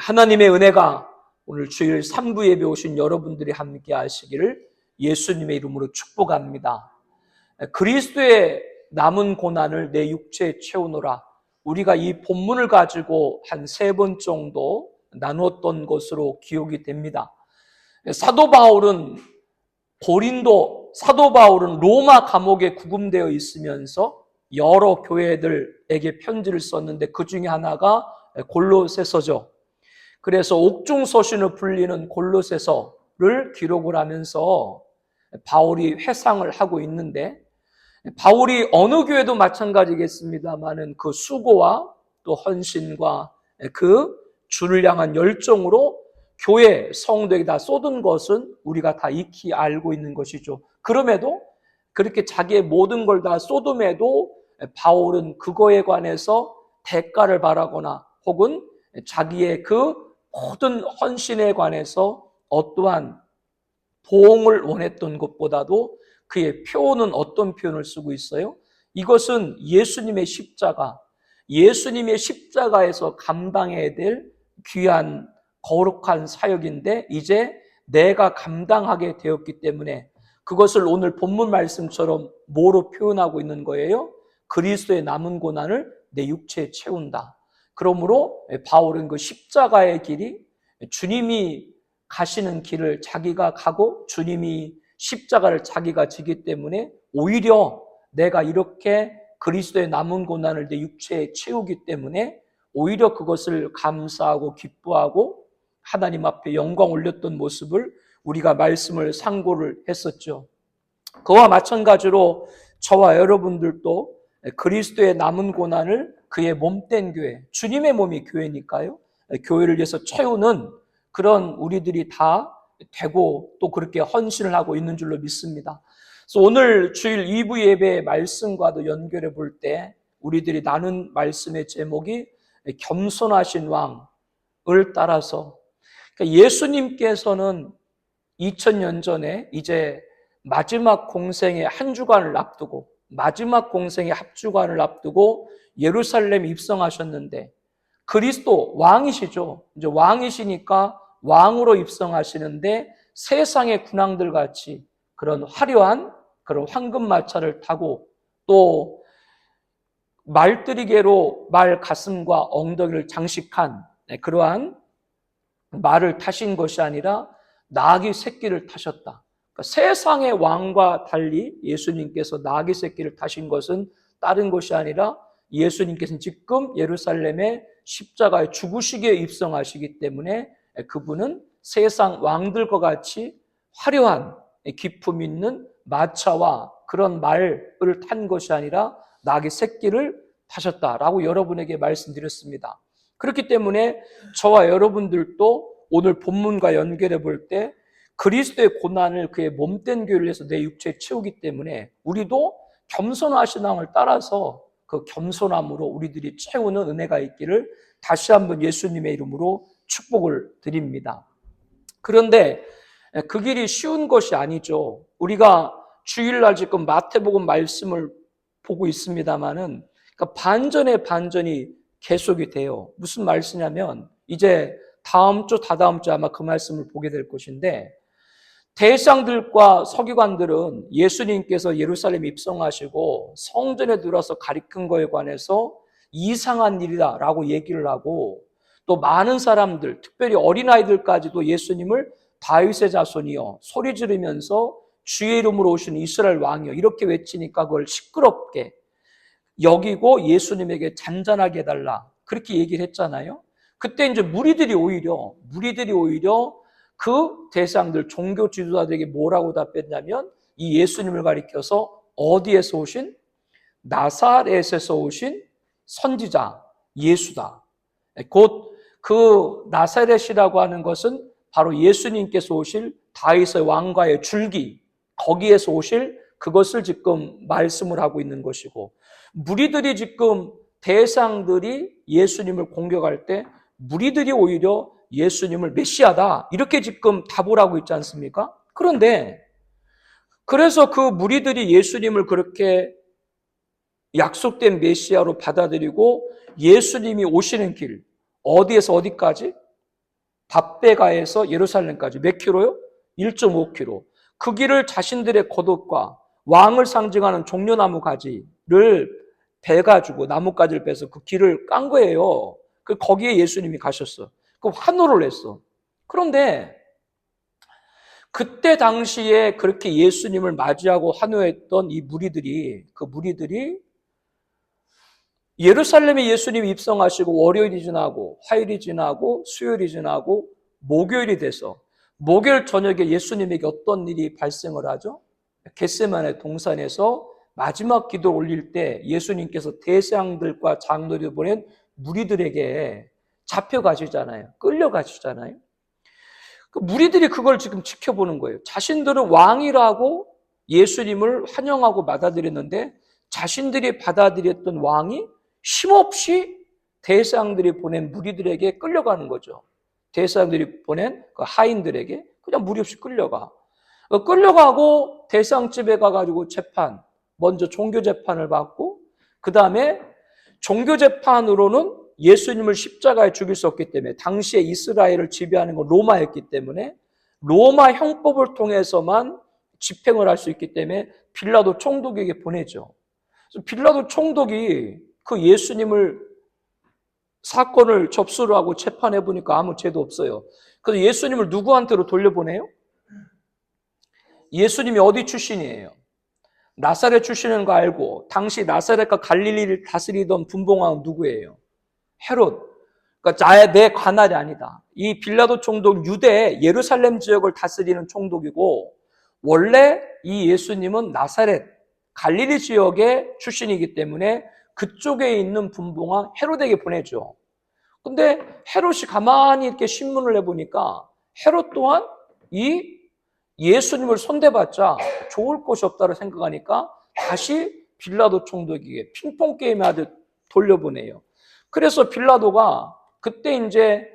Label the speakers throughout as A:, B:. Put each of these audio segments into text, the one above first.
A: 하나님의 은혜가 오늘 주일 3부 예배 오신 여러분들이 함께 하시기를 예수님의 이름으로 축복합니다. 그리스도의 남은 고난을 내 육체에 채우노라. 우리가 이 본문을 가지고 한 3번 정도 나누었던 것으로 기억이 됩니다. 사도 바울은 로마 감옥에 구금되어 있으면서 여러 교회들에게 편지를 썼는데 그 중에 하나가 골로새서죠. 그래서 옥중서신을 불리는 골로새서를 기록을 하면서 바울이 회상을 하고 있는데, 바울이 어느 교회도 마찬가지겠습니다만은 그 수고와 또 헌신과 그 주를 향한 열정으로 교회 성도에게 다 쏟은 것은 우리가 다 익히 알고 있는 것이죠. 그럼에도 그렇게 자기의 모든 걸 다 쏟음에도 바울은 그거에 관해서 대가를 바라거나 혹은 자기의 그 모든 헌신에 관해서 어떠한 보응을 원했던 것보다도 그의 표현은 어떤 표현을 쓰고 있어요? 이것은 예수님의 십자가에서 감당해야 될 귀한 거룩한 사역인데 이제 내가 감당하게 되었기 때문에 그것을 오늘 본문 말씀처럼 뭐로 표현하고 있는 거예요? 그리스도의 남은 고난을 내 육체에 채운다. 그러므로 바울은 그 십자가의 길이 주님이 가시는 길을 자기가 가고 주님이 십자가를 자기가 지기 때문에 오히려 내가 이렇게 그리스도의 남은 고난을 내 육체에 채우기 때문에 오히려 그것을 감사하고 기뻐하고 하나님 앞에 영광 올렸던 모습을 우리가 말씀을 상고를 했었죠. 그와 마찬가지로 저와 여러분들도 그리스도의 남은 고난을 그의 몸된 교회, 주님의 몸이 교회니까요. 교회를 위해서 채우는 그런 우리들이 다 되고 또 그렇게 헌신을 하고 있는 줄로 믿습니다. 그래서 오늘 주일 2부 예배의 말씀과도 연결해 볼 때 우리들이 나눈 말씀의 제목이 겸손하신 왕을 따라서, 그러니까 예수님께서는 2000년 전에 이제 마지막 공생의 한 주간을 앞두고 마지막 공생의 합주간을 앞두고 예루살렘에 입성하셨는데 그리스도 왕이시죠. 이제 왕이시니까 왕으로 입성하시는데 세상의 군왕들 같이 그런 화려한 그런 황금마차를 타고 또 말들이개로 말 가슴과 엉덩이를 장식한 그러한 말을 타신 것이 아니라 나귀 새끼를 타셨다. 그러니까 세상의 왕과 달리 예수님께서 나귀 새끼를 타신 것은 다른 것이 아니라 예수님께서는 지금 예루살렘의 십자가에 죽으시기에 입성하시기 때문에 그분은 세상 왕들과 같이 화려한 기품 있는 마차와 그런 말을 탄 것이 아니라 나귀 새끼를 타셨다라고 여러분에게 말씀드렸습니다. 그렇기 때문에 저와 여러분들도 오늘 본문과 연결해 볼 때 그리스도의 고난을 그의 몸된 교회를 위해서 내 육체에 채우기 때문에 우리도 겸손하신 왕을 따라서 그 겸손함으로 우리들이 채우는 은혜가 있기를 다시 한번 예수님의 이름으로 축복을 드립니다. 그런데 그 길이 쉬운 것이 아니죠. 우리가 주일날 지금 마태복음 말씀을 보고 있습니다만은 그러니까 반전의 반전이 계속이 돼요. 무슨 말씀이냐면 이제 다음 주, 다다음 주 아마 그 말씀을 보게 될 것인데 대상들과 서기관들은 예수님께서 예루살렘 입성하시고 성전에 들어서 가리킨 거에 관해서 이상한 일이다라고 얘기를 하고 또 많은 사람들, 특별히 어린아이들까지도 예수님을 다윗의 자손이여 소리 지르면서 주의 이름으로 오신 이스라엘 왕이여 이렇게 외치니까 그걸 시끄럽게 여기고 예수님에게 잔잔하게 해달라 그렇게 얘기를 했잖아요. 그때 이제 무리들이 오히려 그 대상들 종교 지도자들에게 뭐라고 답했냐면 이 예수님을 가리켜서 어디에서 오신? 나사렛에서 오신 선지자 예수다. 곧 그 나사렛이라고 하는 것은 바로 예수님께서 오실 다윗의 왕가의 줄기 거기에서 오실 그것을 지금 말씀을 하고 있는 것이고 무리들이 지금 대상들이 예수님을 공격할 때 무리들이 오히려 예수님을 메시아다 이렇게 지금 답을 하고 있지 않습니까? 그런데 그래서 그 무리들이 예수님을 그렇게 약속된 메시아로 받아들이고 예수님이 오시는 길 어디에서 어디까지? 답베가에서 예루살렘까지 몇 킬로요? 1.5킬로. 그 길을 자신들의 겉옷과 왕을 상징하는 종려나무 가지를 베가지고 나뭇가지를 빼서 그 길을 깐 거예요. 거기에 예수님이 가셨어. 그 환호를 했어. 그런데 그때 당시에 그렇게 예수님을 맞이하고 환호했던 이 무리들이, 그 무리들이 예루살렘에 예수님이 입성하시고 월요일이 지나고 화요일이 지나고 수요일이 지나고 목요일이 돼서 목요일 저녁에 예수님에게 어떤 일이 발생을 하죠? 겟세마네 동산에서 마지막 기도를 올릴 때 예수님께서 대장들과 장로를 보낸 무리들에게 잡혀가시잖아요. 끌려가시잖아요. 그 무리들이 그걸 지금 지켜보는 거예요. 자신들은 왕이라고 예수님을 환영하고 받아들였는데 자신들이 받아들였던 왕이 쉼없이 대상들이 보낸 무리들에게 끌려가는 거죠. 대상들이 보낸 그 하인들에게 그냥 무리 없이 끌려가. 끌려가고 대상집에 가가지고 재판, 먼저 종교재판을 받고 그 다음에 종교재판으로는 예수님을 십자가에 죽일 수 없기 때문에 당시에 이스라엘을 지배하는 건 로마였기 때문에 로마 형법을 통해서만 집행을 할 수 있기 때문에 빌라도 총독에게 보내죠. 빌라도 총독이 그 예수님을 사건을 접수를 하고 재판해 보니까 아무 죄도 없어요. 그래서 예수님을 누구한테로 돌려보내요? 예수님이 어디 출신이에요? 나사렛 출신인 거 알고 당시 나사렛과 갈릴리를 다스리던 분봉왕은 누구예요? 헤롯. 그러니까 내 관할이 아니다. 이 빌라도 총독 유대 예루살렘 지역을 다스리는 총독이고 원래 이 예수님은 나사렛 갈릴리 지역의 출신이기 때문에 그쪽에 있는 분봉왕 헤롯에게 보내죠. 근데 헤롯이 가만히 이렇게 신문을 해보니까 헤롯 또한 이 예수님을 손대봤자 좋을 것이 없다고 생각하니까 다시 빌라도 총독에게 핑퐁 게임 하듯 돌려보내요. 그래서 빌라도가 그때 이제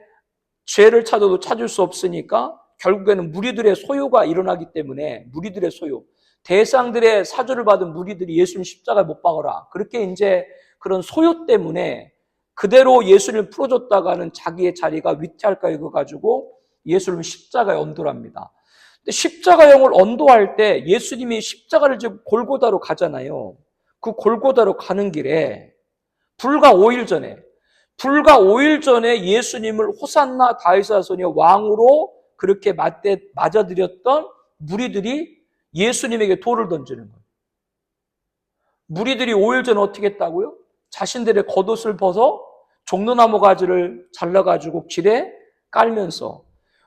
A: 죄를 찾아도 찾을 수 없으니까 결국에는 무리들의 소요가 일어나기 때문에 무리들의 소요, 대상들의 사주를 받은 무리들이 예수님 십자가에 못 박아라. 그렇게 이제 그런 소요 때문에 그대로 예수님을 풀어줬다가는 자기의 자리가 위태할까 이거 예수님을 십자가에 언도랍니다. 근데 십자가형을 언도할 때 예수님이 십자가를 지고 골고다로 가잖아요. 그 골고다로 가는 길에 불과 5일 전에 예수님을 호산나 다윗의 자손의 왕으로 그렇게 맞아들였던 무리들이 예수님에게 돌을 던지는 거예요. 무리들이 5일 전에 어떻게 했다고요? 자신들의 겉옷을 벗어 종려나무 가지를 잘라가지고 길에 깔면서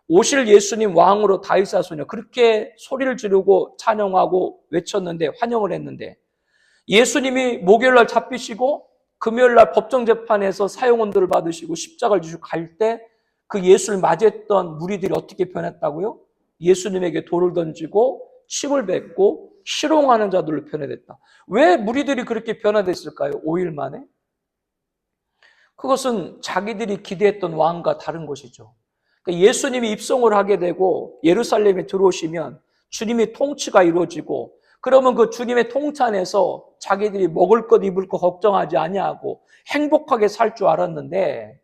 A: 오실 예수님 왕으로 다윗의 자손이여 그렇게 소리를 지르고 찬양하고 외쳤는데 환영을 했는데 예수님이 목요일날 잡히시고 금요일날 법정재판에서 사형언도를 받으시고 십자가를 지시고 갈 때 그 예수를 맞이했던 무리들이 어떻게 변했다고요? 예수님에게 돌을 던지고 침을 뱉고 희롱하는 자들로 변해됐다. 왜 무리들이 그렇게 변화됐을까요? 5일 만에? 그것은 자기들이 기대했던 왕과 다른 것이죠. 그러니까 예수님이 입성을 하게 되고 예루살렘에 들어오시면 주님의 통치가 이루어지고 그러면 그 주님의 통치 안에서 자기들이 먹을 것 입을 것 걱정하지 아니하고 행복하게 살 줄 알았는데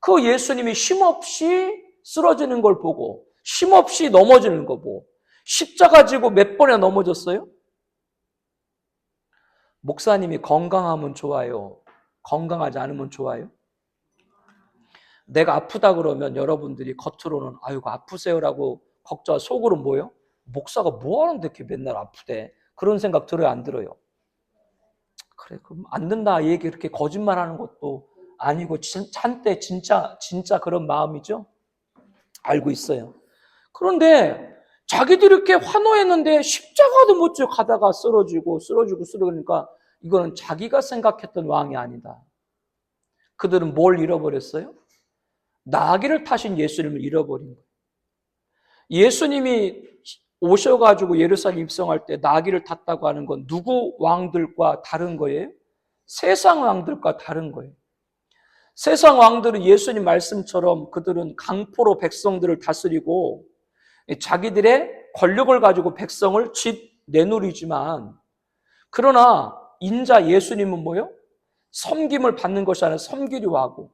A: 그 예수님이 쉼없이 쓰러지는 걸 보고 쉼없이 넘어지는 거 보고 십자가 지고 몇 번이나 넘어졌어요? 목사님이 건강하면 좋아요? 건강하지 않으면 좋아요? 내가 아프다 그러면 여러분들이 겉으로는 아이고 아프세요라고 걱정하고 속으로 뭐요? 목사가 뭐 하는데 이렇게 맨날 아프대? 그런 생각 들어요, 안 들어요? 그래, 그럼 안 된다 얘기 이렇게 거짓말하는 것도 아니고 한때 진짜 그런 마음이죠? 알고 있어요. 그런데 자기들이 이렇게 환호했는데 십자가도 못 지고 가다가 쓰러지고 그러니까 이거는 자기가 생각했던 왕이 아니다. 그들은 뭘 잃어버렸어요? 나귀를 타신 예수님을 잃어버린 거예요. 예수님이 오셔가지고 예루살렘 입성할 때 나귀를 탔다고 하는 건 누구 왕들과 다른 거예요? 세상 왕들과 다른 거예요. 세상 왕들은 예수님 말씀처럼 그들은 강포로 백성들을 다스리고 자기들의 권력을 가지고 백성을 내누리지만 그러나 인자 예수님은 뭐요? 섬김을 받는 것이 아니라 섬기려 하고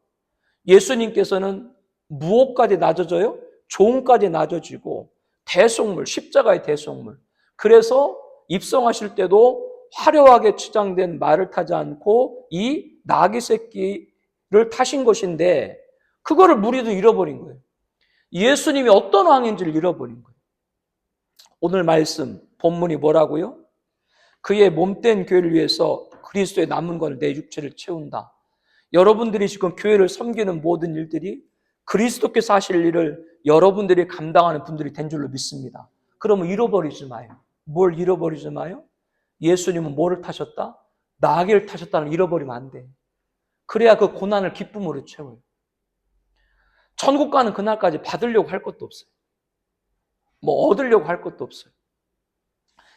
A: 예수님께서는 무엇까지 낮아져요? 종까지 낮아지고 대속물, 십자가의 대속물. 그래서 입성하실 때도 화려하게 치장된 말을 타지 않고 이 나귀 새끼를 타신 것인데 그거를 무리도 잃어버린 거예요. 예수님이 어떤 왕인지를 잃어버린 거예요. 오늘 말씀 본문이 뭐라고요? 그의 몸된 교회를 위해서 그리스도의 남은 것을 내 육체를 채운다. 여러분들이 지금 교회를 섬기는 모든 일들이 그리스도께서 하실 일을 여러분들이 감당하는 분들이 된 줄로 믿습니다. 그러면 잃어버리지 마요. 뭘 잃어버리지 마요? 예수님은 뭐를 타셨다? 나귀를 타셨다는 걸 잃어버리면 안 돼. 그래야 그 고난을 기쁨으로 채워요. 천국 가는 그날까지 받으려고 할 것도 없어요. 뭐 얻으려고 할 것도 없어요.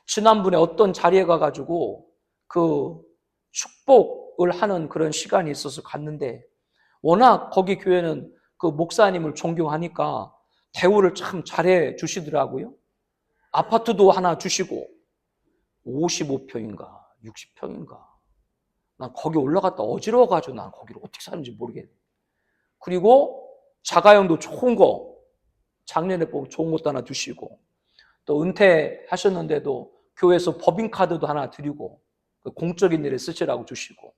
A: 지난번에 어떤 자리에 가가지고 그 축복을 하는 그런 시간이 있어서 갔는데 워낙 거기 교회는 그 목사님을 존경하니까 대우를 참 잘해 주시더라고요. 아파트도 하나 주시고 55평인가 60평인가 난 거기 올라갔다 어지러워가지고 난 거기를 어떻게 사는지 모르겠네. 그리고 자가용도 좋은 거 작년에 보고 좋은 것도 하나 주시고 또 은퇴하셨는데도 교회에서 법인카드도 하나 드리고 공적인 일에 쓰시라고 주시고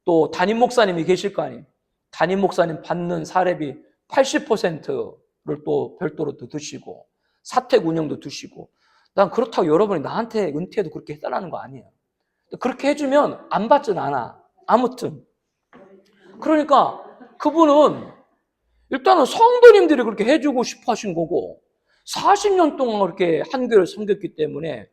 A: 또 담임 목사님이 계실 거 아니에요. 담임 목사님 받는 사례비 80%를 또 별도로 또 드시고 사택 운영도 두시고 난 그렇다고 여러분이 나한테 은퇴도 그렇게 해달라는 거 아니에요. 그렇게 해주면 안 받진 않아. 아무튼 그러니까 그분은 일단은 성도님들이 그렇게 해주고 싶어 하신 거고 40년 동안 그렇게 한 교회를 섬겼기 때문에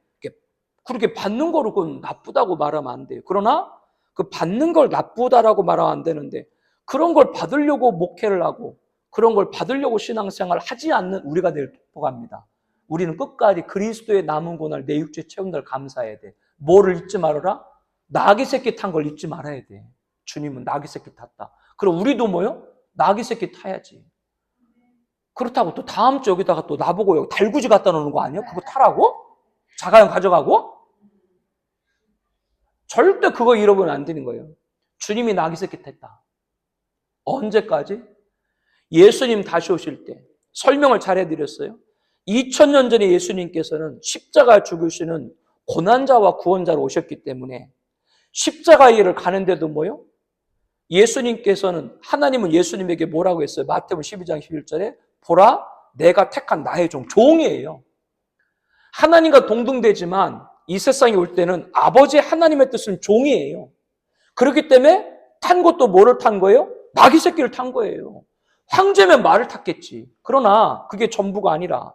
A: 그렇게 받는 거로 그건 나쁘다고 말하면 안 돼요. 그러나 그 받는 걸 나쁘다라고 말하면 안 되는데 그런 걸 받으려고 목회를 하고 그런 걸 받으려고 신앙생활을 하지 않는 우리가 늘 복합니다. 우리는 끝까지 그리스도의 남은 고난을 내 육체에 채운 날 감사해야 돼. 뭐를 잊지 말아라? 나귀 새끼 탄 걸 잊지 말아야 돼. 주님은 나귀 새끼 탔다. 그럼 우리도 뭐요? 나귀 새끼 타야지. 그렇다고 또 다음 주 여기다가 또 나보고 여기 달구지 갖다 놓는 거 아니야? 그거 타라고? 자가용 가져가고? 절대 그거 잃어버리면 안 되는 거예요. 주님이 나귀 새끼 탔다. 언제까지? 예수님 다시 오실 때 설명을 잘 해드렸어요. 2000년 전에 예수님께서는 십자가 죽으시는 고난자와 구원자로 오셨기 때문에 십자가의 길을 가는데도 뭐요? 예수님께서는 하나님은 예수님에게 뭐라고 했어요? 마태복음 12장 11절에 보라 내가 택한 나의 종이에요. 하나님과 동등되지만 이 세상에 올 때는 아버지 하나님의 뜻은 종이에요. 그렇기 때문에 탄 것도 뭐를 탄 거예요? 나귀 새끼를 탄 거예요. 황제면 말을 탔겠지. 그러나 그게 전부가 아니라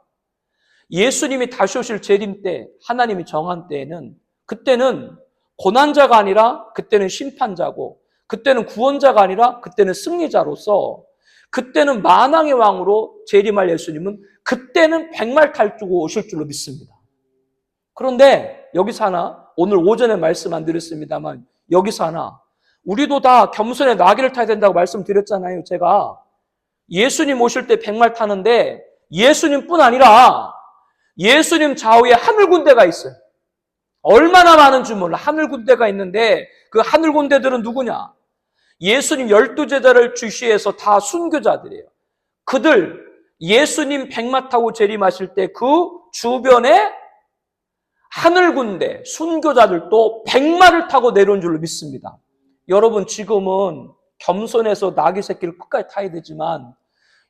A: 예수님이 다시 오실 재림 때 하나님이 정한 때에는 그때는 고난자가 아니라 그때는 심판자고 그때는 구원자가 아니라 그때는 승리자로서 그때는 만왕의 왕으로 재림할 예수님은 그때는 백말 탈주고 오실 줄로 믿습니다. 그런데 여기서 하나 오늘 오전에 말씀 안 드렸습니다만 여기서 하나 우리도 다 겸손의 나귀를 타야 된다고 말씀드렸잖아요. 제가 예수님 오실 때 백말 타는데 예수님뿐 아니라 예수님 좌우에 하늘 군대가 있어요. 얼마나 많은 줄 몰라. 하늘 군대가 있는데 그 하늘 군대들은 누구냐? 예수님 12제자를 주시해서 다 순교자들이에요. 그들 예수님 백마 타고 재림하실 때 그 주변에 하늘 군대, 순교자들도 백마를 타고 내려온 줄로 믿습니다. 여러분 지금은 겸손해서 나귀 새끼를 끝까지 타야 되지만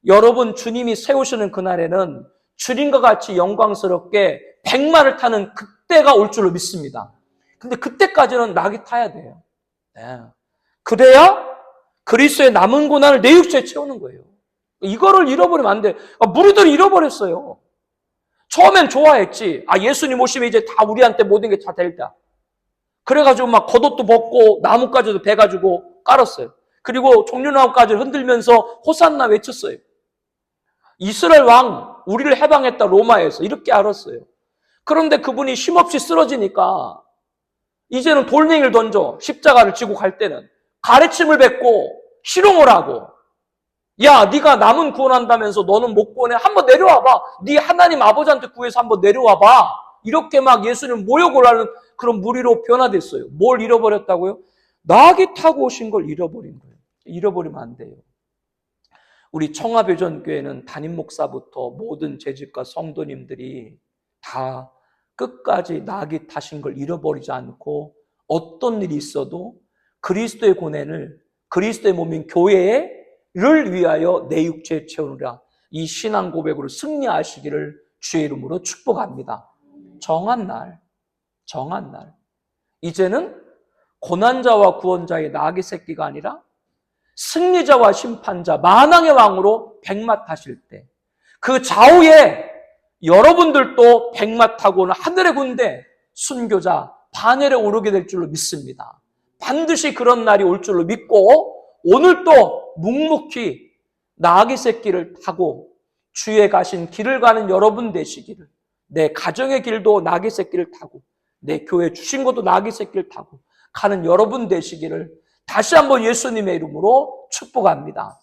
A: 여러분 주님이 세우시는 그날에는 주님과 같이 영광스럽게 백마를 타는 그때가 올 줄로 믿습니다. 근데 그때까지는 나귀 타야 돼요. 네. 그래야 그리스도의 남은 고난을 내 육체에 채우는 거예요. 이거를 잃어버리면 안 돼. 무리들이 잃어버렸어요. 처음엔 좋아했지. 예수님 오시면 이제 다 우리한테 모든 게 다 될다. 그래가지고 막 겉옷도 벗고 나뭇가지도 베가지고 깔았어요. 그리고 종려나뭇가지를 흔들면서 호산나 외쳤어요. 이스라엘 왕, 우리를 해방했다 로마에서 이렇게 알았어요. 그런데 그분이 쉼없이 쓰러지니까 이제는 돌멩이를 던져 십자가를 지고 갈 때는 가래침을 뱉고 희롱을 하고 야 네가 남은 구원한다면서 너는 못 구원해? 한번 내려와봐. 네 하나님 아버지한테 구해서 한번 내려와봐. 이렇게 막 예수님 모욕을 하는 그런 무리로 변화됐어요. 뭘 잃어버렸다고요? 나귀 타고 오신 걸 잃어버린 거예요. 잃어버리면 안 돼요. 우리 청하배전교회는 담임 목사부터 모든 재직과 성도님들이 다 끝까지 나귀 타신 걸 잃어버리지 않고 어떤 일이 있어도 그리스도의 고난을 그리스도의 몸인 교회를 위하여 내 육체에 채우느라 이 신앙 고백으로 승리하시기를 주의 이름으로 축복합니다. 정한 날 이제는 고난자와 구원자의 나귀 새끼가 아니라 승리자와 심판자 만왕의 왕으로 백마 타실 때 그 좌우에 여러분들도 백마 타고는 하늘의 군대 순교자 반열에 오르게 될 줄로 믿습니다. 반드시 그런 날이 올 줄로 믿고 오늘도 묵묵히 나귀 새끼를 타고 주에 가신 길을 가는 여러분 되시기를, 내 가정의 길도 나귀 새끼를 타고 내 교회 주신 것도 나귀 새끼를 타고 가는 여러분 되시기를 다시 한번 예수님의 이름으로 축복합니다.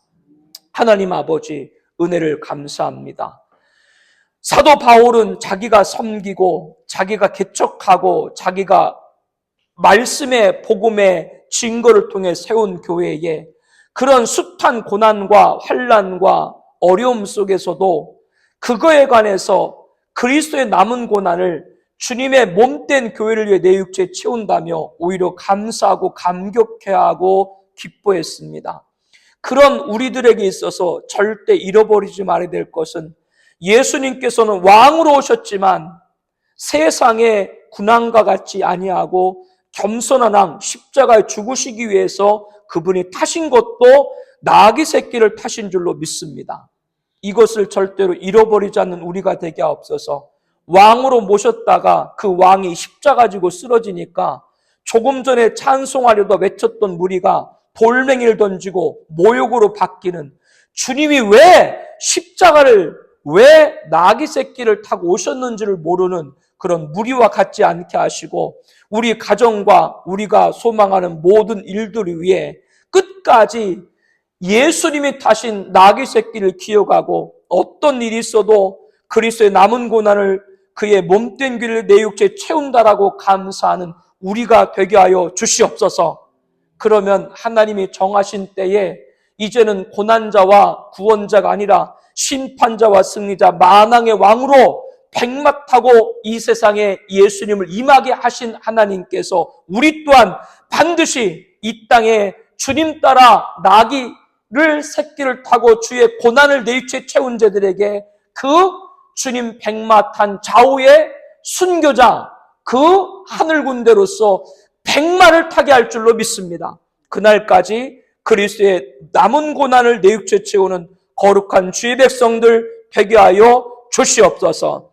A: 하나님 아버지 은혜를 감사합니다. 사도 바울은 자기가 섬기고 자기가 개척하고 자기가 말씀의 복음의 증거를 통해 세운 교회에 그런 숱한 고난과 환난과 어려움 속에서도 그거에 관해서 그리스도의 남은 고난을 주님의 몸된 교회를 위해 내 육체에 채운다며 오히려 감사하고 감격해하고 기뻐했습니다. 그런 우리들에게 있어서 절대 잃어버리지 말아야 될 것은 예수님께서는 왕으로 오셨지만 세상의 군왕과 같지 아니하고 겸손한 왕 십자가에 죽으시기 위해서 그분이 타신 것도 나귀 새끼를 타신 줄로 믿습니다. 이것을 절대로 잃어버리지 않는 우리가 되게 하옵소서. 왕으로 모셨다가 그 왕이 십자가 지고 쓰러지니까 조금 전에 찬송하려다 외쳤던 무리가 돌멩이를 던지고 모욕으로 바뀌는, 주님이 왜 십자가를 왜 나귀 새끼를 타고 오셨는지를 모르는 그런 무리와 같지 않게 하시고 우리 가정과 우리가 소망하는 모든 일들을 위해 끝까지 예수님이 타신 나귀 새끼를 기억하고 어떤 일이 있어도 그리스도의 남은 고난을 그의 몸된 길을 내 육체에 채운다라고 감사하는 우리가 되게 하여 주시옵소서. 그러면 하나님이 정하신 때에 이제는 고난자와 구원자가 아니라 심판자와 승리자 만왕의 왕으로 백마 타고 이 세상에 예수님을 임하게 하신 하나님께서 우리 또한 반드시 이 땅에 주님 따라 나귀를 새끼를 타고 주의 고난을 내 육체에 채운 자들에게 그 주님 백마 탄 좌우의 순교자 그 하늘 군대로서 백마를 타게 할 줄로 믿습니다. 그날까지 그리스도의 남은 고난을 내 육체에 채우는 거룩한 주의 백성들 되게 하여 주시옵소서.